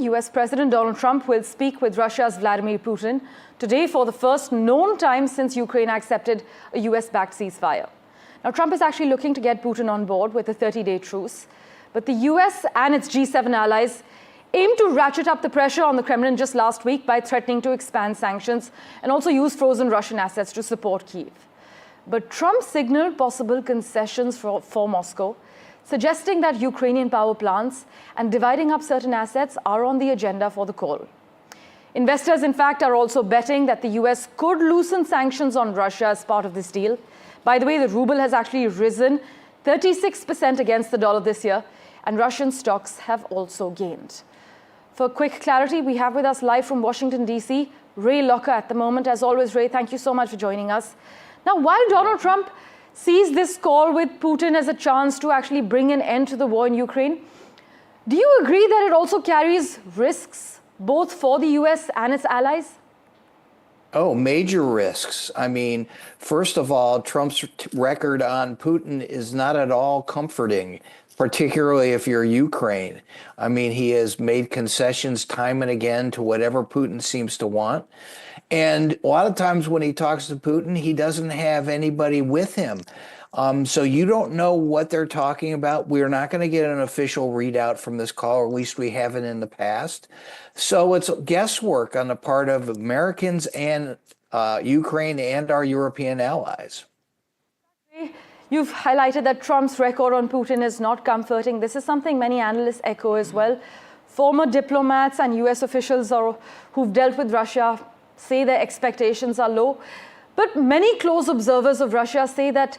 US President Donald Trump will speak with Russia's Vladimir Putin today for the first known time since Ukraine accepted a US-backed ceasefire. Now, Trump is actually looking to get Putin on board with a 30-day truce, but the US and its G7 allies aimed to ratchet up the pressure on the Kremlin just last week by threatening to expand sanctions and also use frozen Russian assets to support Kyiv. But Trump signaled possible concessions for Moscow, suggesting that Ukrainian power plants and dividing up certain assets are on the agenda for the call. Investors, in fact, are also betting that the US could loosen sanctions on Russia as part of this deal. By the way, the ruble has actually risen 36% against the dollar this year, and Russian stocks have also gained. For quick clarity, we have with us live from Washington, D.C., Ray Locker at the moment. As always, Ray, thank you so much for joining us. Now, while Donald Trump sees this call with Putin as a chance to actually bring an end to the war in Ukraine, do you agree that it also carries risks, both for the US and its allies? Oh, major risks. I mean, first of all, Trump's record on Putin is not at all comforting, particularly if you're Ukraine. I mean, he has made concessions time and again to whatever Putin seems to want. And a lot of times when he talks to Putin, he doesn't have anybody with him. So you don't know what they're talking about. We're not going to get an official readout from this call, or at least we haven't in the past. So it's guesswork on the part of Americans and Ukraine and our European allies. You've highlighted that Trump's record on Putin is not comforting. This is something many analysts echo as well. Former diplomats and US officials who've dealt with Russia say their expectations are low. But many close observers of Russia say that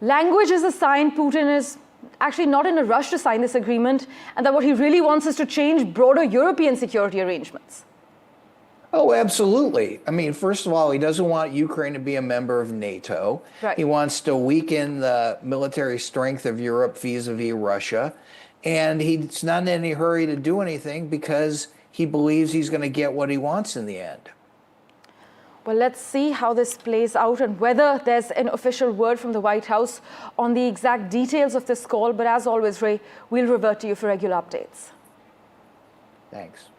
language is a sign Putin is actually not in a rush to sign this agreement, and that what he really wants is to change broader European security arrangements. Oh, absolutely. I mean, first of all, he doesn't want Ukraine to be a member of NATO. Right. He wants to weaken the military strength of Europe vis-a-vis Russia. And he's not in any hurry to do anything because he believes he's going to get what he wants in the end. Well, let's see how this plays out and whether there's an official word from the White House on the exact details of this call. But as always, Ray, we'll revert to you for regular updates. Thanks.